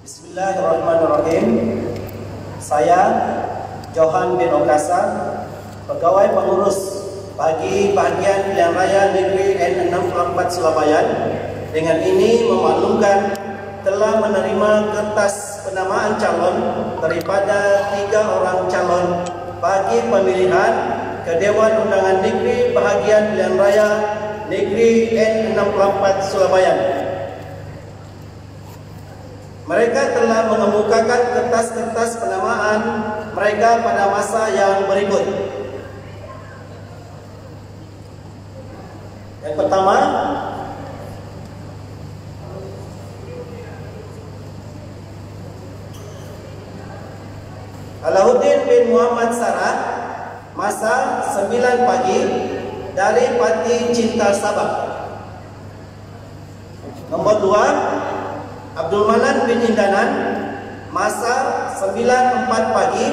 Bismillahirrahmanirrahim. Saya Johan bin Okasa, pegawai pengurus bagi bagian pilihan raya negeri N64 Surabaya, dengan ini memaklumkan telah menerima kertas penamaan calon daripada 3 orang calon bagi pemilihan ke Dewan Undangan Negeri Bahagian Pilihan Raya Negeri N64 Surabaya. Mereka telah mengemukakan kertas-kertas penamaan mereka pada masa yang berikut. Yang pertama, Alauddin bin Muhammad Sarah, masa 9 pagi, dari Pati Cinta Sabah. Nomor 2, Abdul Manan bin Indanan, masa 9.4 pagi,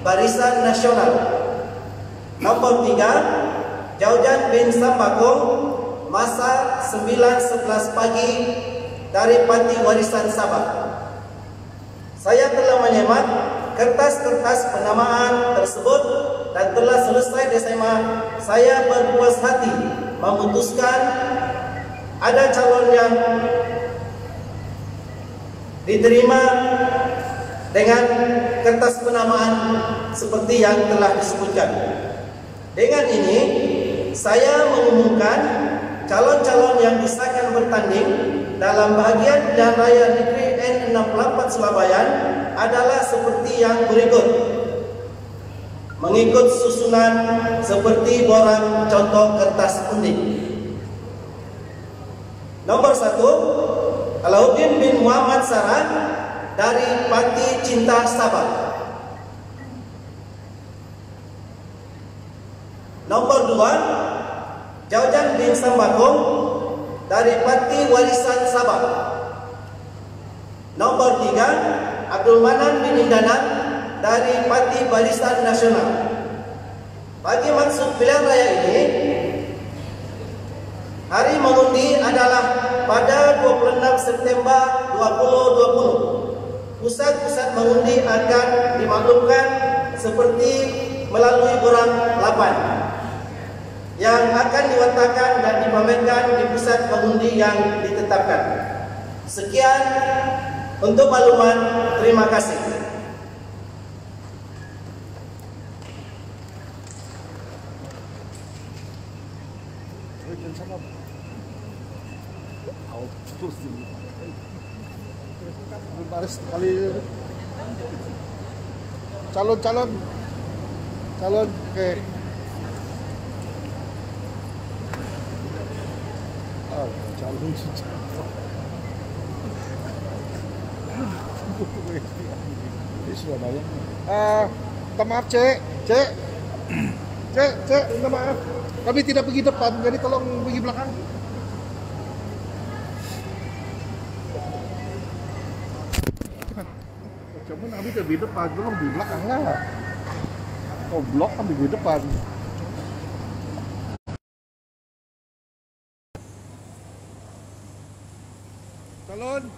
Barisan Nasional. Nomor 3, Jaujan bin Sambakong, masa 9.11 pagi, dari Pati Warisan Sabah. Saya telah menyemat kertas-kertas penamaan tersebut dan telah selesai SMA. Saya berpuas hati memutuskan ada calon yang diterima dengan kertas penamaan seperti yang telah disebutkan. Dengan ini, saya mengumumkan calon-calon yang disahkan bertanding dalam bahagian pilihan raya negeri N64 Surabaya adalah seperti yang berikut, mengikut susunan seperti borang contoh kertas undi. Nomor 1, Alauddin bin Muhammad Sarah, dari Pati Cinta Sabah. Nomor 2, Jaujan bin Sambakong, dari Pati Warisan Sabah. Nomor 3, Abdul Manan bin Indanan, dari Pati Barisan Nasional. Bagi maksud pilihan raya ini, hari mengundi adalah pada 26 September 2020. Pusat-pusat mengundi akan dimaklumkan seperti melalui borang 8 yang akan diletakkan dan dipamerkan di pusat mengundi yang ditetapkan. Sekian untuk makluman. Terima kasih. Kali calon oke. Calon minta maaf cek, minta maaf. Kami tidak pergi depan, jadi tolong pergi belakang. Cuman kami di depan, tolong di belakang lah. Goblok kami di depan. Calon.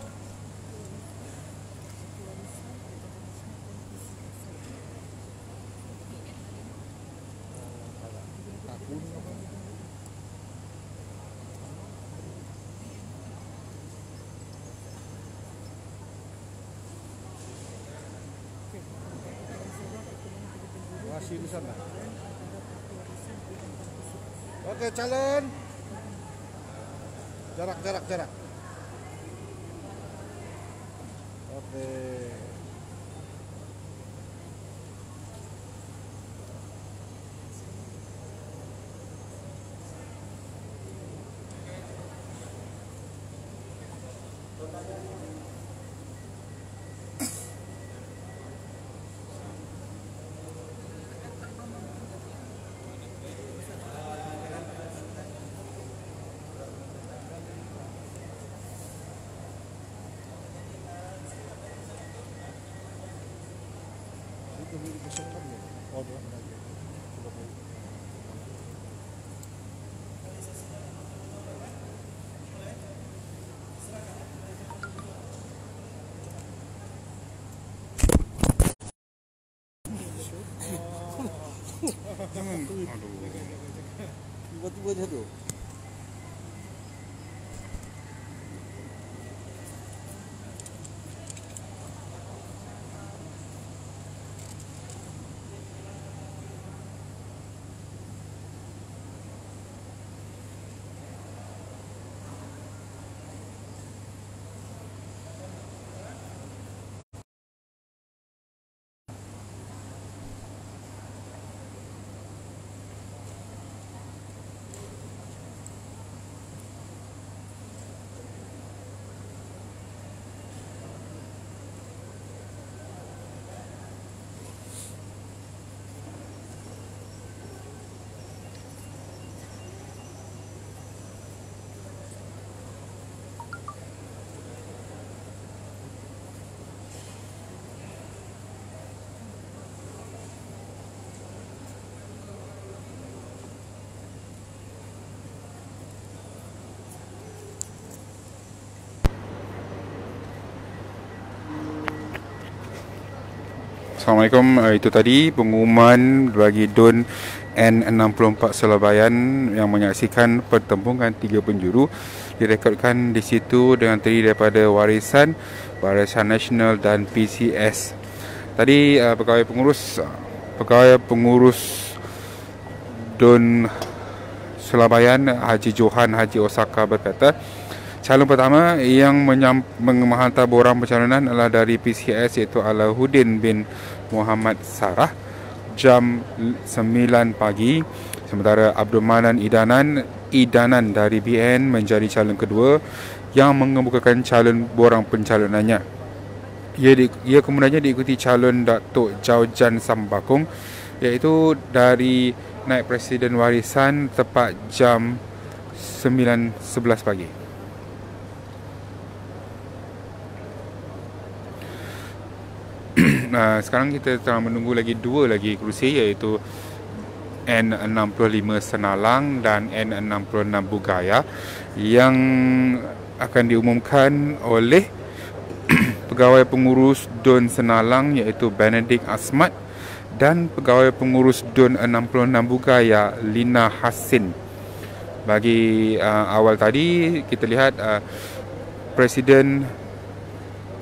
Masih di sana. Oke, calon. Jarak. Oke. Tunggu je tu. Assalamualaikum. Itu tadi pengumuman bagi DUN N64 Selabayan yang menyaksikan pertembungan 3 penjuru direkodkan di situ dengan terdiri daripada Warisan Nasional dan PCS. Tadi pegawai pengurus DUN Selabayan Haji Johan Haji Osaka berkata, calon pertama yang menghantar borang pencalonan adalah dari PCS iaitu Alahuddin bin Muhammad Sarah jam 9 pagi. Sementara Abdul Manan Idanan dari BN menjadi calon kedua yang mengemukakan calon borang pencalonannya. Ia kemudiannya diikuti calon Datuk Jaujan Sambakong iaitu dari Naib Presiden Warisan tepat jam 9.11 pagi. Sekarang kita tengah menunggu lagi 2 lagi kerusi iaitu N65 Senalang dan N66 Bugaya yang akan diumumkan oleh pegawai pengurus DUN Senalang iaitu Benedict Asmat dan pegawai pengurus DUN 66 Bugaya Lina Hassin. Bagi awal tadi kita lihat Presiden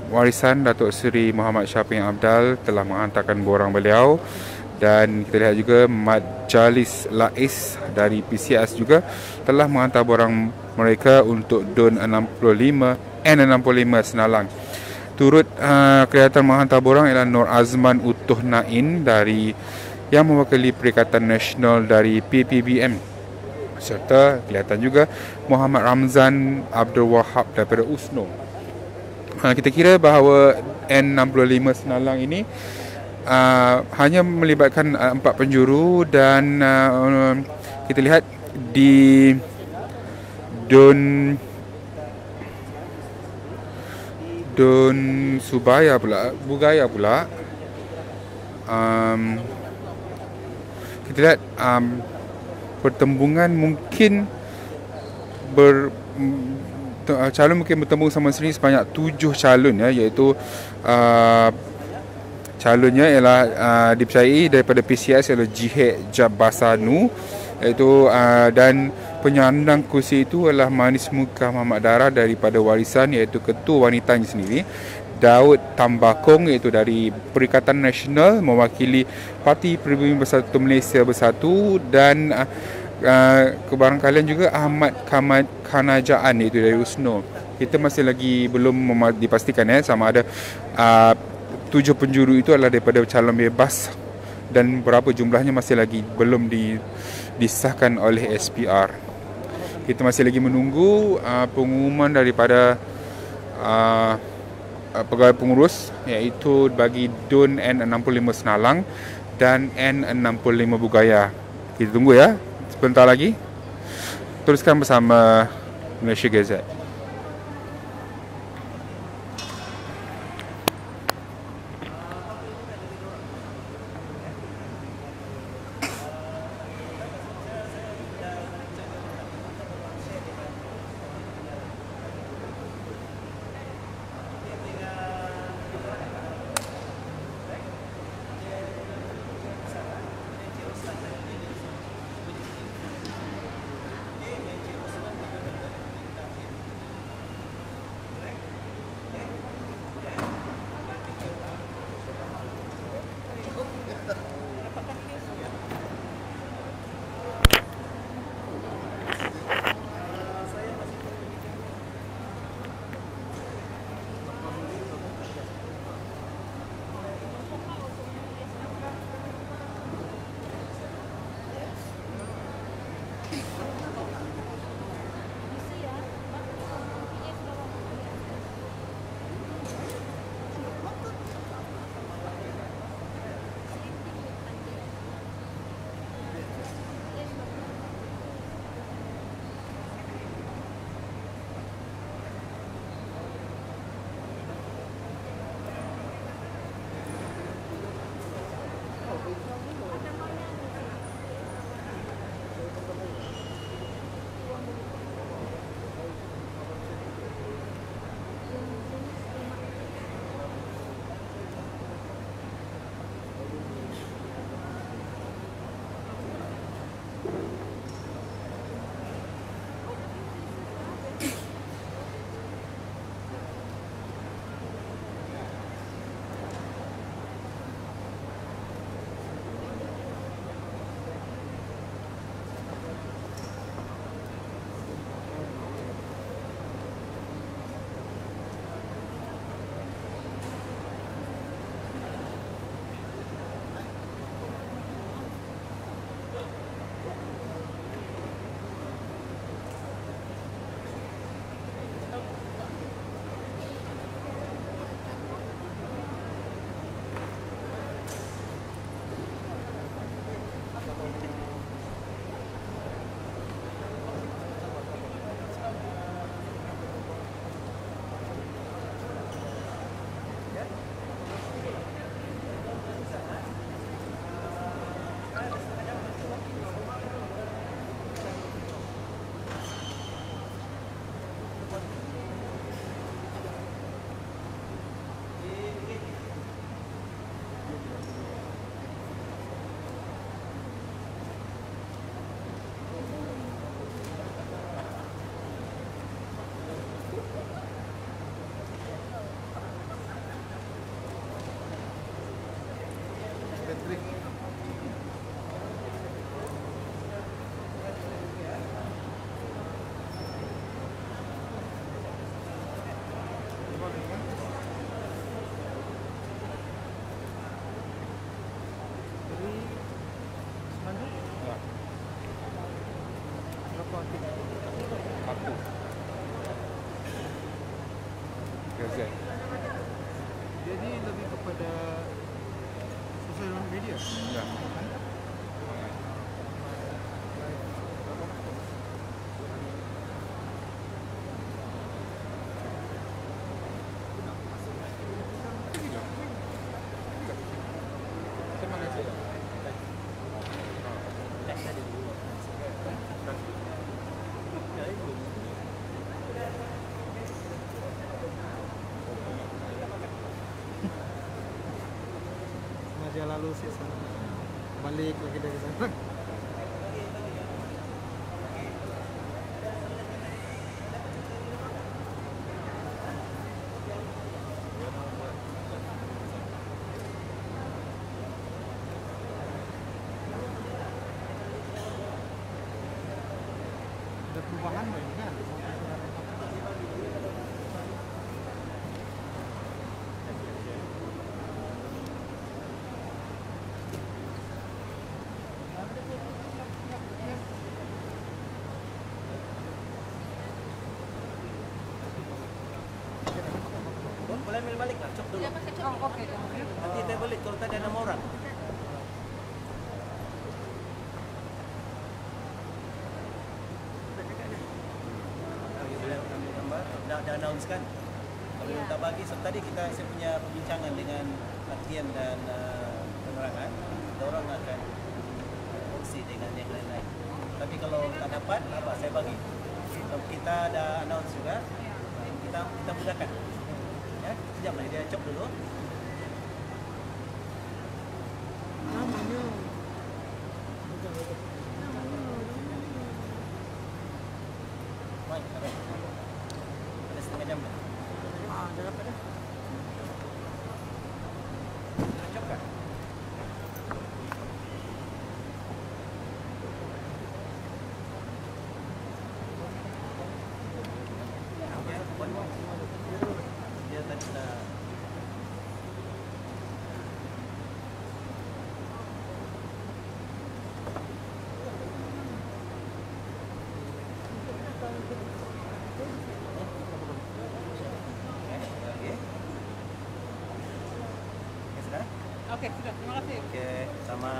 Warisan Datuk Seri Muhammad Syafiq Abdal telah menghantarkan borang beliau, dan kita lihat juga Majlis Lais dari PCS juga telah menghantar borang mereka untuk DUN N65 Senalang. Turut kelihatan menghantar borang ialah Nur Azman Utuh Nain dari yang mewakili Perikatan Nasional dari PPBM, serta kelihatan juga Muhammad Ramzan Abdul Wahab daripada USNO. Kita kira bahawa N65 Senalang ini hanya melibatkan 4 penjuru, dan kita lihat di DUN Bugaya pula kita lihat pertembungan mungkin calon mungkin bertembung sama sendiri sebanyak 7 calon ya, iaitu calonnya ialah dipercayai daripada PCS ialah Jihad Jabasanu iaitu dan penyandang kursi itu adalah Manis Muka Muhammad Dara daripada Warisan iaitu ketua wanitanya sendiri, Daud Tambakong iaitu dari Perikatan Nasional mewakili Parti Pribumi Bersatu Malaysia Bersatu, dan kebarangkalian juga Ahmad Kanajaan iaitu dari USNO. Kita masih lagi belum dipastikan sama ada 7 penjuru itu adalah daripada calon bebas, dan berapa jumlahnya masih lagi belum disahkan oleh SPR. Kita masih lagi menunggu pengumuman daripada pegawai pengurus iaitu bagi DUN N65 Senalang dan N65 Bugaya. Kita tunggu ya. Sebentar lagi. Teruskan bersama Malaysia Gazette. itu. Gazette. Jadi lebih kepada sosial media. Ya. Terima kasih. Sengaja lalu sih sana. Balik lagi dari sana. Ada perubahan banyak kan? Boleh ambil balik lah, cok dulu. Oh, oke. Nanti saya balik kalau tadi ada 6 orang. Ambil gambar, dah announce kan. Kalau minta bagi, so, tadi saya punya perbincangan dengan latihan dan penerangan. Ada orang akan fungsi dengan yang lain-lain. Tapi kalau tak dapat, apa saya bagi. Kalau kita ada announce juga, kita mudahkan. Ya, sekejap lagi dia cop dulu. Namanya Baik, ada setengah jam dah. jangan pada. Cop kan? Ya, one more. Dia tadi dah. Okey. Okey, sudah? Oke, sudah. Terima kasih. Okey, sama.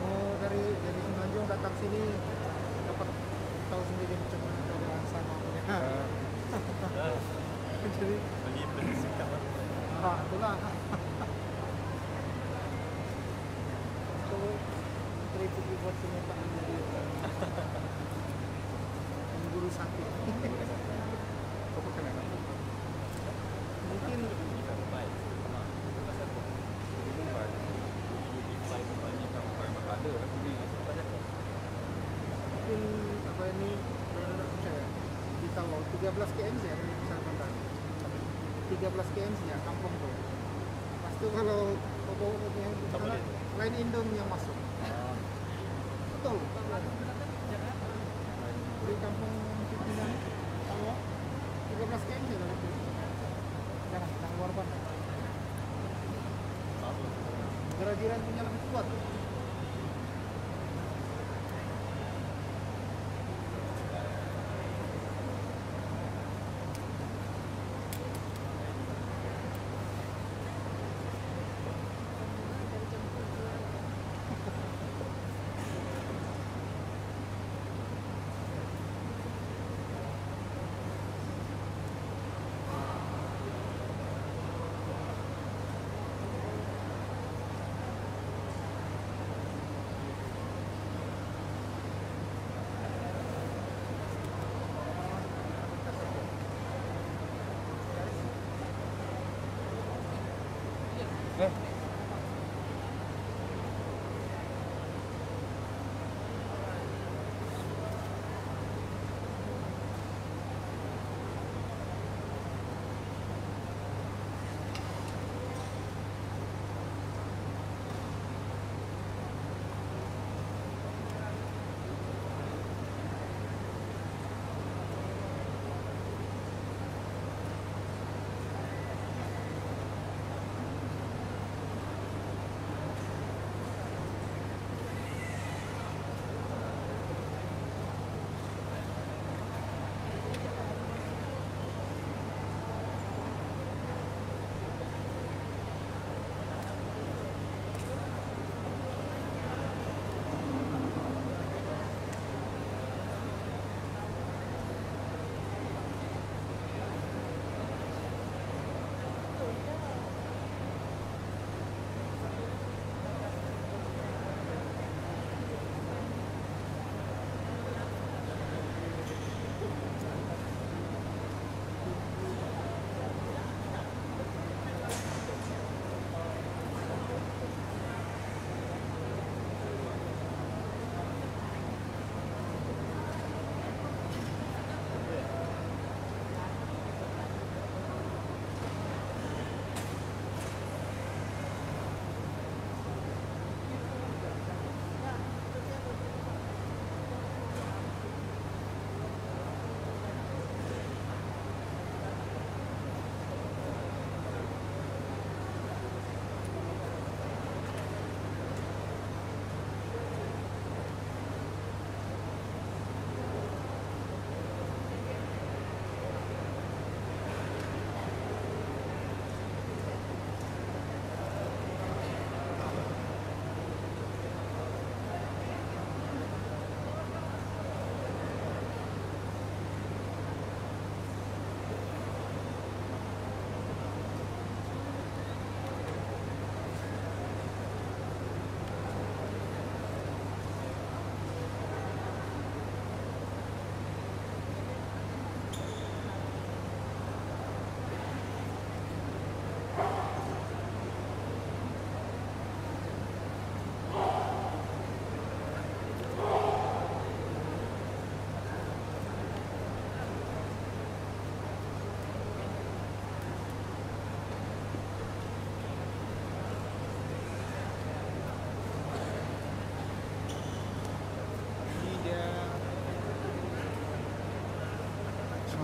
Oh, dari Semenanjung datang sini dapat tahu sendiri macam mana keadaan sama punya. Jadi itulah. Itu kritik buat semua jadi guru sakit. Mungkin mungkin apa ini saya ditahu 13 km ya dari pusat kota. 13 km ya kampung tuh. Pasti kalau yang sana, lain Indom yang masuk. Betul. Dari kampung Cipinang tahu 13 km ya dari itu. Jangan luar banget. Gerak-gerak punya lebih kuat.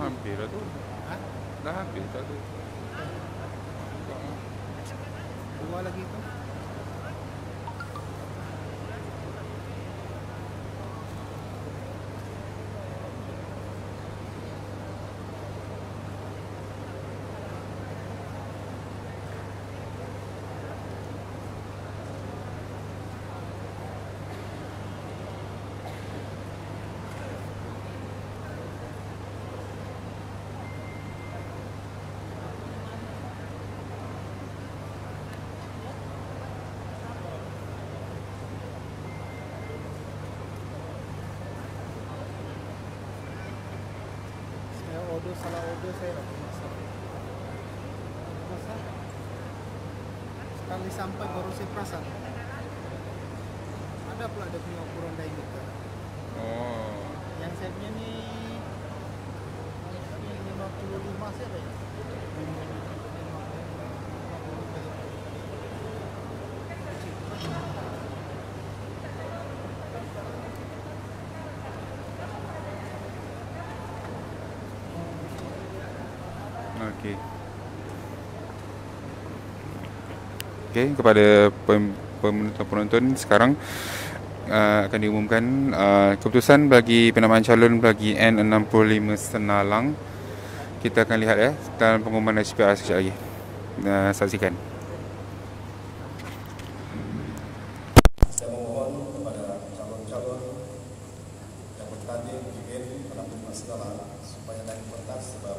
Hampir lah tu. Hah? Dah hampir tak tu. Dua lagi tu. Salah order saya dah masak. Sekali sampai baru saya perasan ada pula dia punya ukuran diameter. Oh. Yang saya punya ni 55 saya ya. Okey. Okey, kepada penonton sekarang akan diumumkan keputusan bagi penamaan calon bagi N65 Senalang. Kita akan lihat dalam pengumuman SPR sekejap lagi. Saksikan. Saya memohon kepada calon-calon yang bertanding di N65 Senalang supaya naik pentas sebab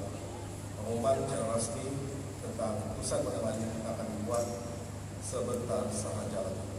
pengumuman secara rasmi tentang keputusan penamaan ini akan dibuat sebentar sahaja lagi.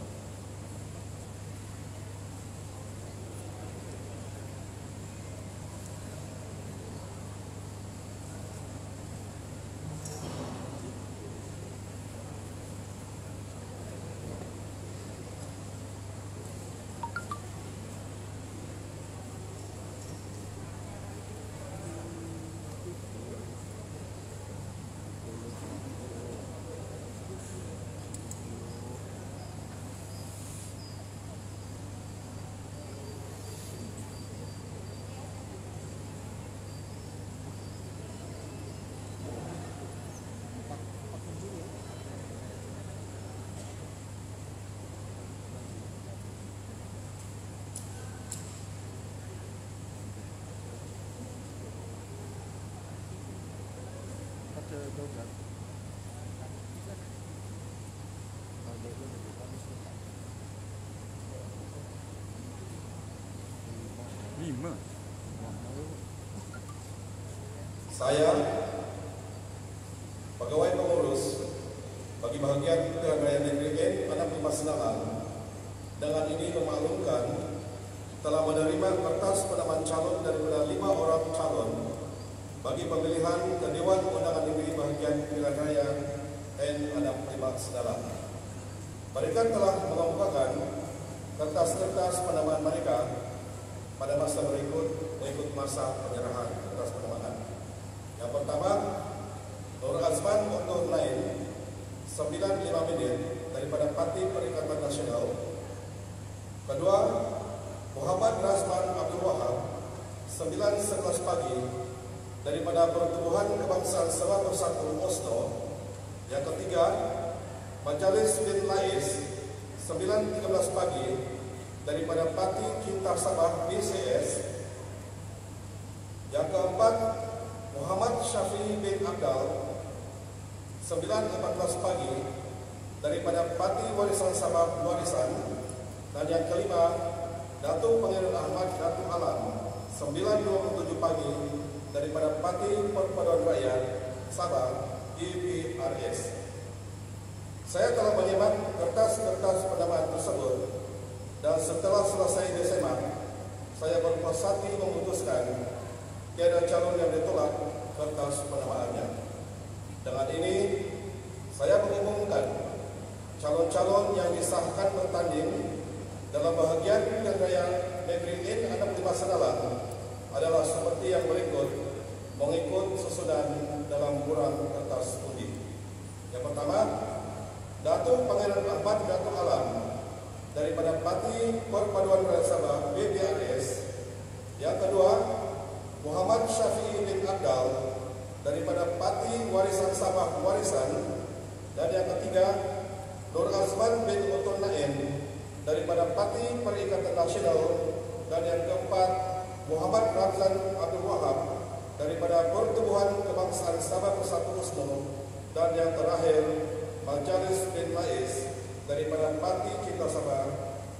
double. Lima. Saya, pegawai pengurus bagi bahagian Pilihan Raya Negeri N 65 Senalang, dengan ini memaklumkan telah menerima kertas penamaan calon daripada 5 orang calon bagi pemilihan ke Dewan Undangan Negeri bahagian Pilihan Raya N 65 Senalang. Mereka telah mengemukakan kertas-kertas penamaan mereka pada masa berikut mengikut masa penyerahan kertas penamaan. Yang pertama, Nur Azman Okto Nain 95 minit daripada Parti Perikatan Nasional. Kedua, Muhammad Razman Abdul Wahab 9:11 pagi daripada Pertubuhan Kebangsaan Sabah Bersatu Oslo. Yang ketiga, Majalis bin Lais 9:13 pagi daripada Parti Cinta Sabah BCS. Yang keempat, Muhammad Syafi'i bin Abdal 9:14 pagi daripada Parti Warisan Sabah Warisan. Dan yang kelima, Datuk Pangeran Ahmad Datuk Alam 9:27 pagi daripada Parti Perpaduan Rakyat Sabah EPRS. Saya telah menyimak kertas-kertas penamaan tersebut dan setelah selesai disemak, saya berpuas hati memutuskan tiada calon yang ditolak kertas penamaannya. Dengan ini, saya mengumumkan calon-calon yang disahkan bertanding dalam bahagian Pilihan Raya Negeri N 65 Senalang adalah seperti yang berikut mengikut susunan dalam kurang kertas undi. Yang pertama, Datuk Pangeran Ahmad Datuk Alam daripada Parti Perpaduan Rakyat Sabah BPRS. Yang kedua, Muhammad Syafi'i bin Abdal daripada Parti Warisan Sabah Warisan. Dan yang ketiga, Nur Azman bin Okto Nain daripada Parti Perikatan Nasional. Dan yang keempat, Muhammad Razman Abdul Wahab daripada Pertubuhan Kebangsaan Sabah Bersatu Oslo. Dan yang terakhir, Majalis bin Lais daripada Parti Cinta Sabah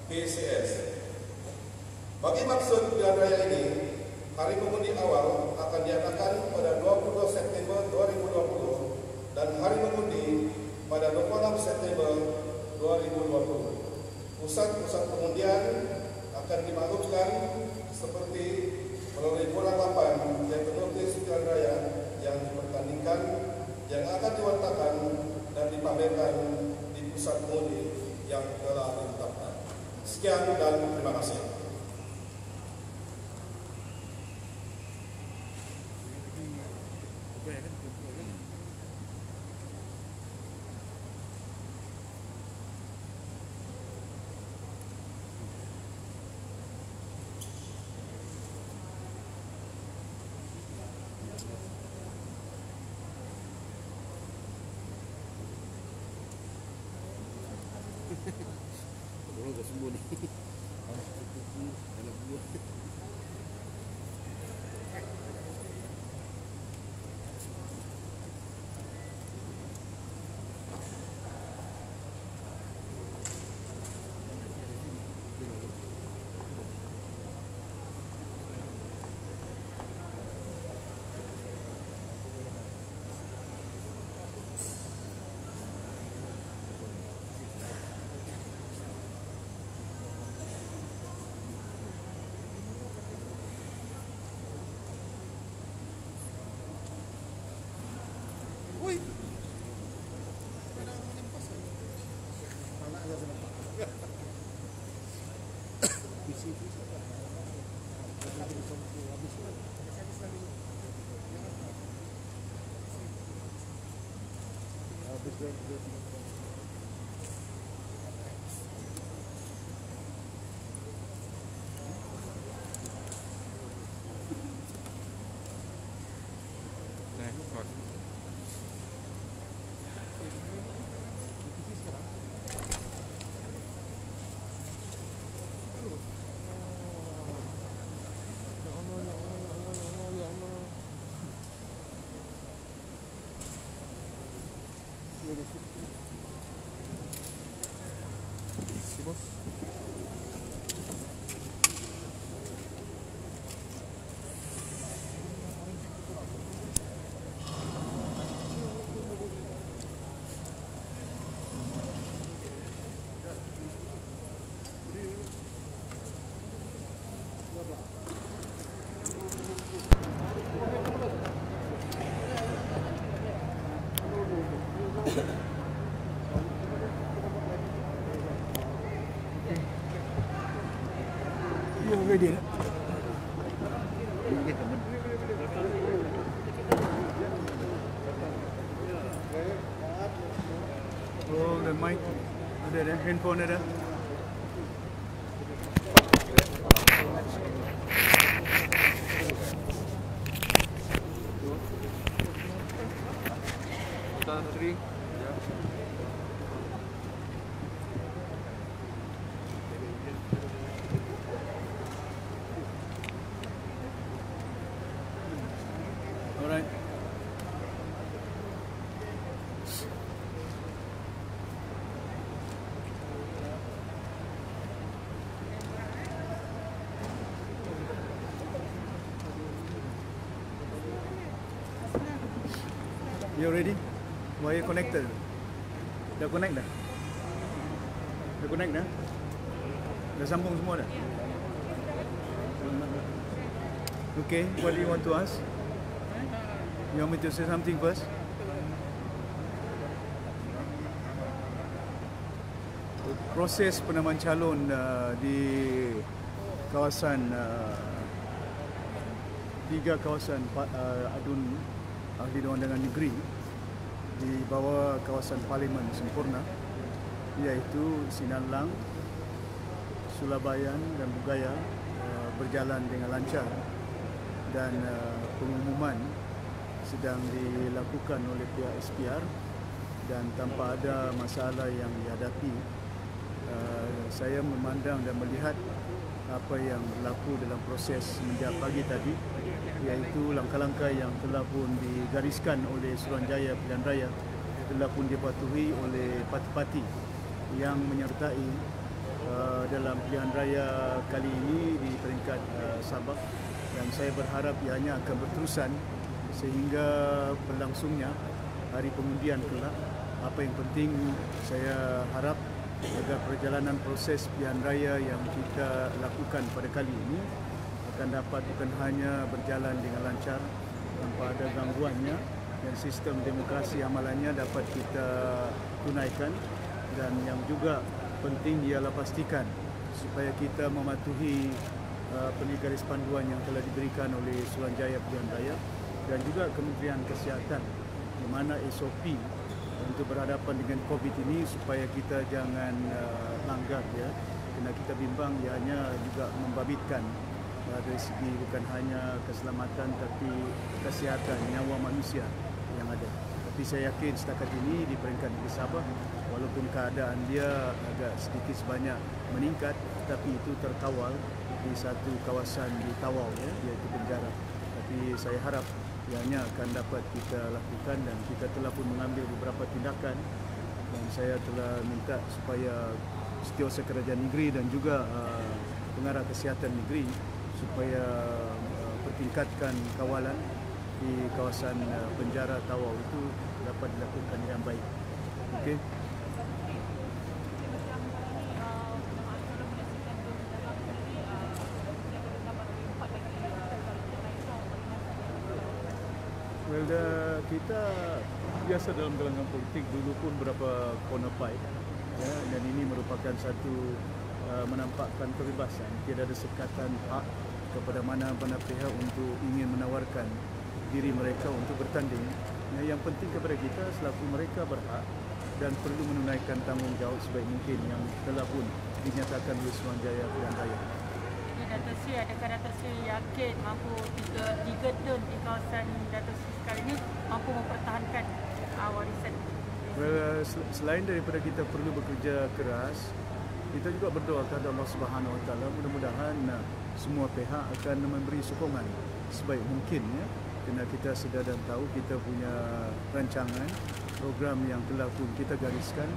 PCS. Bagi maksud pilihan raya ini, hari pengundi awal akan diadakan pada 22 September 2020 dan hari mengundi pada 26 September 2020. Pusat-pusat pengundian akan dimaklumkan seperti melalui kurang 8 yang ternotis pilihan raya yang dipertandingkan yang akan diwartakan dan dipamerkan di pusat pengundi yang telah ditetapkan. Sekian dan terima kasih. Orang kat semua ni. Anak buah. Ready. Oh, the mic ada, handphone ada. Alright. You ready? Wire connected. Dah connect dah? Dah connect dah? Dah sambung semua dah? Okay, what do you want to ask? You want me to say something first? Proses penanaman calon di kawasan tiga kawasan adun ahli dewan negeri di bawah kawasan Parlimen Sempurna, iaitu Sinarlang, Sulabayan dan Bugaya berjalan dengan lancar, dan pengumuman sedang dilakukan oleh pihak SPR dan tanpa ada masalah yang dihadapi. Saya memandang dan melihat apa yang berlaku dalam proses semenjak pagi tadi, iaitu langkah-langkah yang telah pun digariskan oleh Suruhanjaya Pilihan Raya telah pun dipatuhi oleh parti-parti yang menyertai dalam pilihan raya kali ini di peringkat Sabah, dan saya berharap ianya akan berterusan sehingga berlangsungnya hari pengundian kelak. Apa yang penting saya harap agar perjalanan proses pilihan raya yang kita lakukan pada kali ini akan dapat bukan hanya berjalan dengan lancar tanpa ada gangguannya, dan sistem demokrasi amalannya dapat kita tunaikan, dan yang juga penting ialah pastikan supaya kita mematuhi garis panduan yang telah diberikan oleh Suruhanjaya Pilihan Raya dan juga Kementerian Kesihatan, di mana SOP untuk berhadapan dengan COVID ini supaya kita jangan langgar, ya, kerana kita bimbang ianya juga membabitkan dari segi bukan hanya keselamatan tapi kesihatan nyawa manusia yang ada. Tapi saya yakin setakat ini di peringkat negeri Sabah, walaupun keadaan dia agak sedikit sebanyak meningkat, tapi itu terkawal di satu kawasan di Tawau, ya, iaitu penjara. Tapi saya harap ianya akan dapat kita lakukan, dan kita telah pun mengambil beberapa tindakan, dan saya telah minta supaya Setiausaha Kerajaan Negeri dan juga Pengarah Kesihatan Negeri supaya pertingkatkan kawalan di kawasan penjara Tawau itu dapat dilakukan dengan baik. Okey. Well, kita biasa dalam gelanggang politik dulu pun berapa corner fight, ya, dan ini merupakan satu menampakkan kebebasan, tidak ada sekatan hak kepada mana-mana pihak untuk ingin menawarkan diri mereka untuk bertanding. Yang penting kepada kita selaku mereka berhak dan perlu menunaikan tanggungjawab sebaik mungkin yang telah pun dinyatakan oleh Suruhanjaya Pilihan Raya. Datuk Seri, adakah Datuk Seri yakin mampu tiga dun di kawasan Datuk Seri sekarang ini mampu mempertahankan warisan? Well, selain daripada kita perlu bekerja keras, kita juga berdoa kepada Allah Subhanahu Wa Taala, mudah-mudahan semua pihak akan memberi sokongan sebaik mungkin, ya, kerana kita sedar dan tahu kita punya rancangan program yang telah pun kita gariskan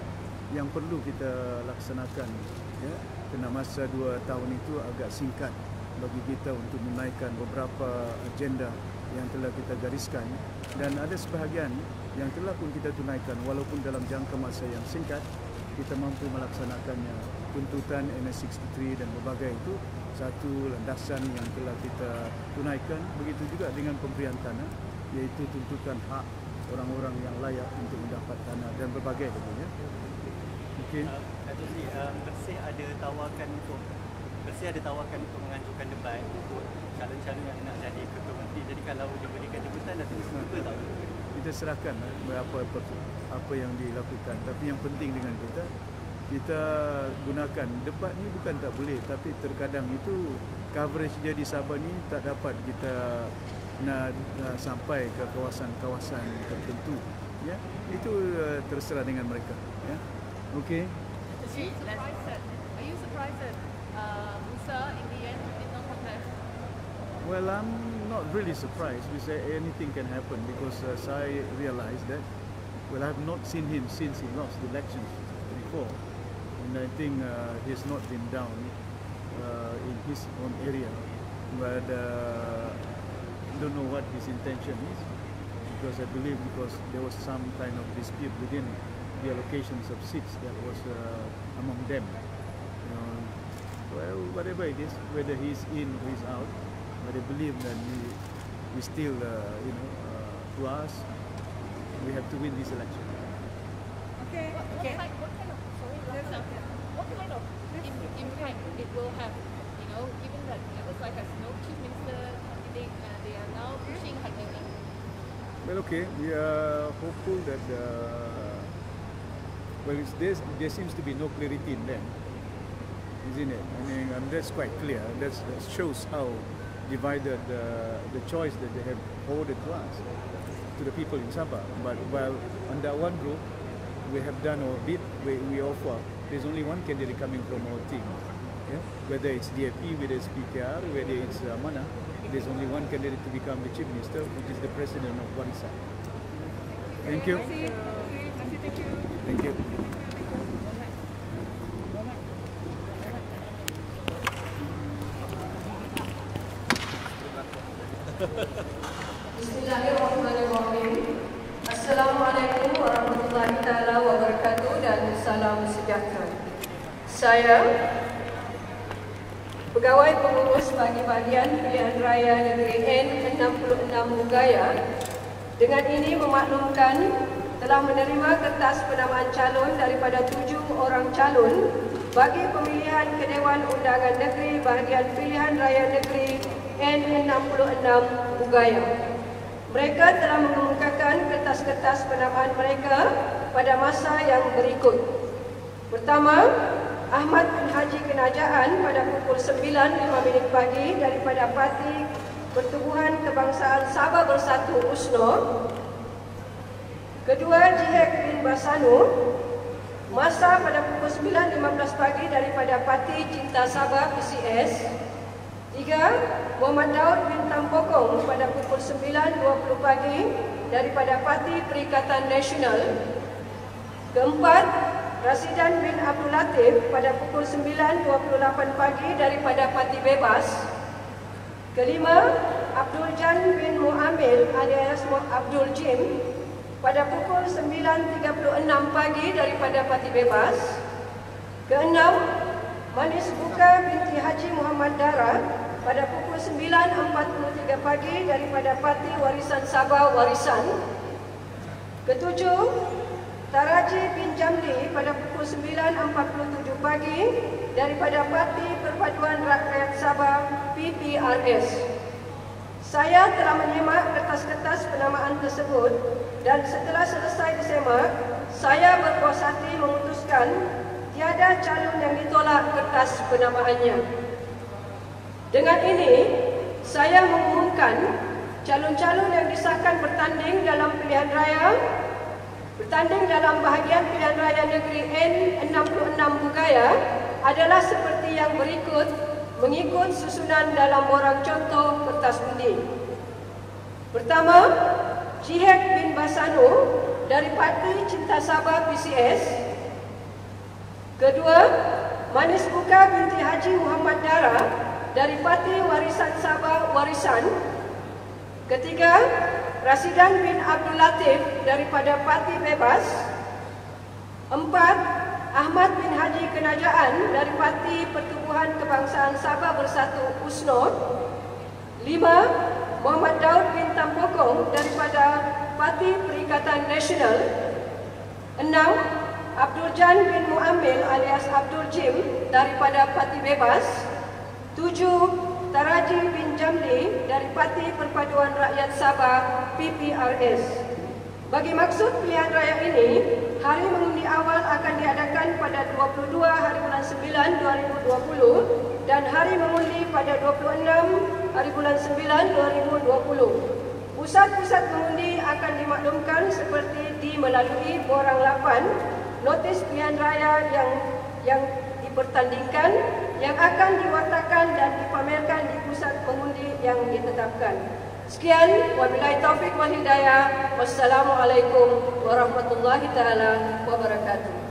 yang perlu kita laksanakan, ya, kerana masa 2 tahun itu agak singkat bagi kita untuk menaikkan beberapa agenda yang telah kita gariskan, dan ada sebahagian yang telah pun kita tunaikan walaupun dalam jangka masa yang singkat. Kita mampu melaksanakannya. Tuntutan NS63 dan berbagai itu satu landasan yang telah kita tunaikan. Begitu juga dengan pemberian tanah, iaitu tuntutan hak orang-orang yang layak untuk mendapat tanah dan berbagai lagi, ya. Okey. Bersih ada tawarkan untuk mengajukan debat untuk calon-calon yang nak jadi ketua menteri. Jadi kalau diberikan jemputan dah betul tak? Kita serahkan apa yang dilakukan. Tapi yang penting dengan kita gunakan debat ni bukan tak boleh, tapi terkadang itu coverage dia di Sabah ni tak dapat kita nak sampai ke kawasan-kawasan tertentu, ya. Itu terserah dengan mereka, ya. Okey. Are you surprised that Musa in the end did not contest? Well, I'm not really surprised because anything can happen, because I realized that, well, I have not seen him since he lost the elections before, and I think he has not been down in his own area, but I don't know what his intention is, because I believe because there was some kind of dispute within the allocations of seats that was among them. Well, whatever it is, whether he's in or he's out, but I believe that we still, to us, we have to win this election. Okay. What kind of impact it will have? Given that it looks like there's no chief minister candidate, they are now pushing Habibie. Well, okay, we are hopeful that there seems to be no clarity in them, isn't it? I mean, that's quite clear. That shows how divided the choice that they have awarded to us, to the people in Sabah. But while under one group, we have done our bit, we offer, there's only one candidate coming from our team. Yeah? Whether it's DAP, whether it's PKR, whether it's Mana, there's only one candidate to become the chief minister, which is the president of Warisan. Thank you. Thank you. Bismillahirrahmanirrahim. Assalamualaikum warahmatullahi taala wabarakatuh dan salam sejahtera. Saya Pegawai Pengurus Bagi Bahagian Pilihan Raya Negeri N66 Bugaya, dengan ini memaklumkan telah menerima kertas penamaan calon daripada 7 orang calon bagi pemilihan ke Dewan Undangan Negeri Bahagian Pilihan Raya Negeri N66 Bugaya. Mereka telah mengemukakan kertas-kertas penamaan mereka pada masa yang berikut. Pertama, Ahmad bin Haji Kenajaan pada pukul 9.05 pagi daripada Parti Pertubuhan Kebangsaan Sabah Bersatu USNO. Kedua, Jihad bin Basanu, masa pada pukul 9.15 pagi daripada Parti Cinta Sabah PCS. 3. Muhammad Daud bin Tampokong pada pukul 9.20 pagi daripada Parti Perikatan Nasional. Keempat, Rasidan bin Abdul Latif pada pukul 9.28 pagi daripada Parti Bebas. Kelima, Abdul Jan bin Muamil alias Abdul Jim pada pukul 9.36 pagi daripada Parti Bebas. Keenam, Manis Buka binti Haji Muhammad Dara pada pukul 9.43 pagi daripada Parti Warisan Sabah Warisan. Ketujuh, Taraji bin Jamli pada pukul 9.47 pagi daripada Parti Perpaduan Rakyat Sabah PPRS. Saya telah menyemak kertas-kertas penamaan tersebut dan setelah selesai disemak, saya berpuas hati memutuskan tiada calon yang ditolak kertas penamaannya. Dengan ini, saya mengumumkan calon-calon yang disahkan bertanding dalam bahagian pilihan raya negeri N66 Bugaya adalah seperti yang berikut mengikut susunan dalam borang contoh kertas undi. Pertama, Jihad bin Basanu dari Parti Cinta Sabah PCS. Kedua, Manis Buka binti Haji Muhammad Dara dari Parti Warisan Sabah Warisan. Ketiga, Rasidan bin Abdul Latif daripada Parti Bebas. Empat, Ahmad bin Haji Kenajaan dari Parti Pertubuhan Kebangsaan Sabah Bersatu USNO. 5. Muhammad Daud bin Tampokong daripada Parti Perikatan Nasional. 6. Abdul Jan bin Muamil alias Abdul Jim daripada Parti Bebas. 7. Taraji bin Jamli dari Parti Perpaduan Rakyat Sabah PPRS. Bagi maksud pilihan raya ini, hari mengundi awal akan diadakan pada 22 hari bulan 9 2020 dan hari mengundi pada 26 hari bulan 9 2020. Pusat-pusat mengundi akan dimaklumkan seperti di melalui borang 8 notis pilihan raya yang dipertandingkan yang akan diwartakan dan dipamerkan di pusat mengundi yang ditetapkan. Sekian, wabillahi taufik wal hidayah. Wassalamualaikum warahmatullahi taala wabarakatuh.